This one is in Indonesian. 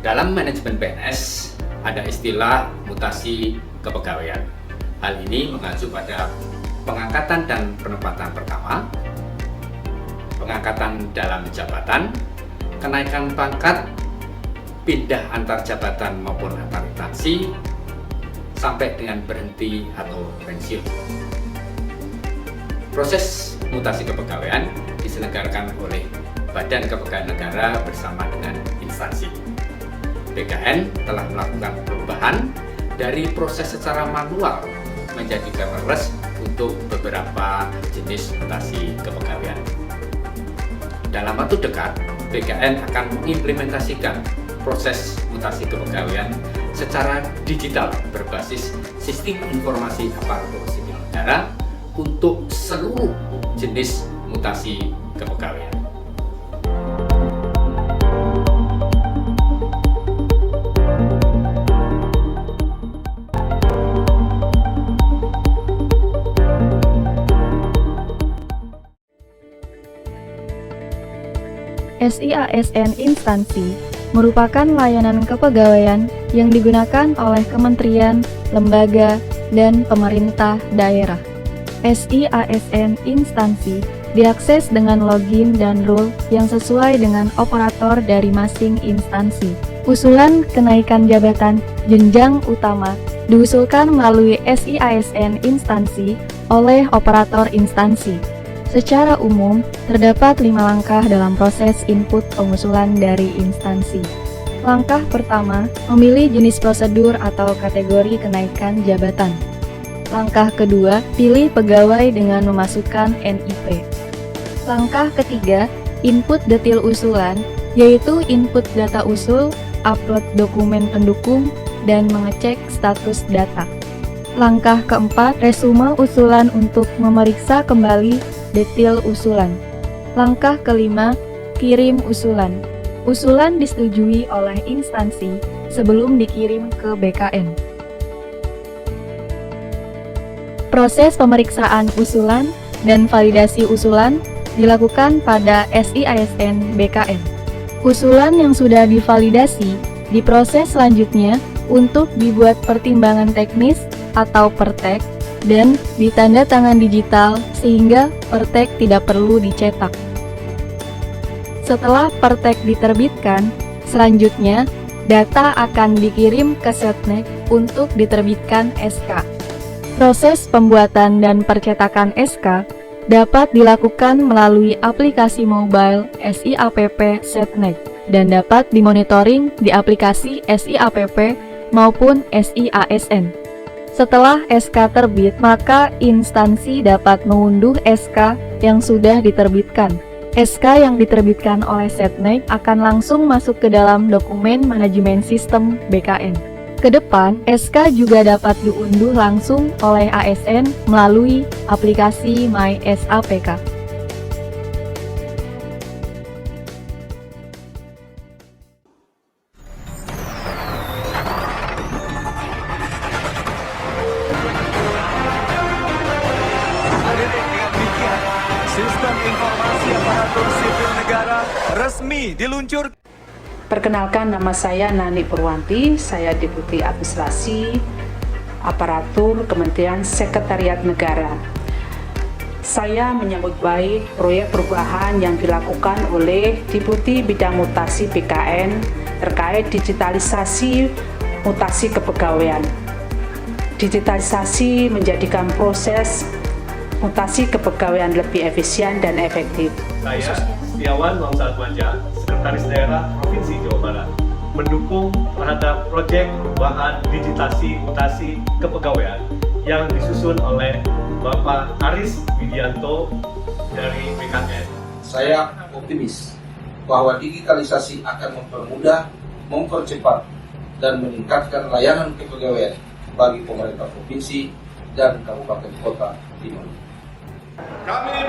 Dalam manajemen PNS ada istilah mutasi kepegawaian. Hal ini mengacu pada pengangkatan dan penempatan pertama, pengangkatan dalam jabatan, kenaikan pangkat, pindah antar jabatan maupun antar instansi, sampai dengan berhenti atau pensiun. Proses mutasi kepegawaian diselenggarakan oleh Badan Kepegawaian Negara bersama dengan instansi. BKN telah melakukan perubahan dari proses secara manual menjadi paperless untuk beberapa jenis mutasi kepegawaian. Dalam waktu dekat, BKN akan mengimplementasikan proses mutasi kepegawaian secara digital berbasis sistem informasi aparatur sipil negara untuk seluruh jenis mutasi kepegawaian. SIASN Instansi merupakan layanan kepegawaian yang digunakan oleh kementerian, lembaga, dan pemerintah daerah. SIASN Instansi diakses dengan login dan role yang sesuai dengan operator dari masing instansi. Usulan kenaikan jabatan jenjang utama diusulkan melalui SIASN Instansi oleh operator instansi. Secara umum, terdapat 5 langkah dalam proses input pengusulan dari instansi. Langkah pertama, memilih jenis prosedur atau kategori kenaikan jabatan. Langkah kedua, pilih pegawai dengan memasukkan NIP. Langkah ketiga, input detail usulan, yaitu input data usul, upload dokumen pendukung, dan mengecek status data. Langkah keempat, resume usulan untuk memeriksa kembali detail usulan. Langkah kelima, kirim usulan. Usulan disetujui oleh instansi sebelum dikirim ke BKN. Proses pemeriksaan usulan dan validasi usulan dilakukan pada SIASN BKN. Usulan yang sudah divalidasi diproses selanjutnya untuk dibuat pertimbangan teknis atau pertek dan ditanda tangan digital sehingga pertek tidak perlu dicetak. Setelah pertek diterbitkan, selanjutnya data akan dikirim ke Setnek untuk diterbitkan SK. Proses pembuatan dan percetakan SK dapat dilakukan melalui aplikasi mobile SIAPP Setnek dan dapat dimonitoring di aplikasi SIAPP maupun SIASN. Setelah SK terbit, maka instansi dapat mengunduh SK yang sudah diterbitkan. SK yang diterbitkan oleh Setnek akan langsung masuk ke dalam dokumen manajemen sistem BKN. Kedepan, SK juga dapat diunduh langsung oleh ASN melalui aplikasi MySAPK. Sistem Informasi Aparatur Sipil Negara resmi diluncurkan. Perkenalkan, nama saya Nani Purwanti, saya Deputi Administrasi Aparatur Kementerian Sekretariat Negara. Saya menyambut baik proyek perubahan yang dilakukan oleh Deputi Bidang Mutasi BKN terkait digitalisasi mutasi kepegawaian. Digitalisasi menjadikan proses mutasi kepegawaian lebih efisien dan efektif. Saya, Setiawan Wangsaatmaja, Sekretaris Daerah Provinsi Jawa Barat, mendukung terhadap proyek perubahan digitasi mutasi kepegawaian yang disusun oleh Bapak Aris Widianto dari BKN. Saya optimis bahwa digitalisasi akan mempermudah, mempercepat, dan meningkatkan layanan kepegawaian bagi pemerintah provinsi dan kabupaten kota di Maluku. Kami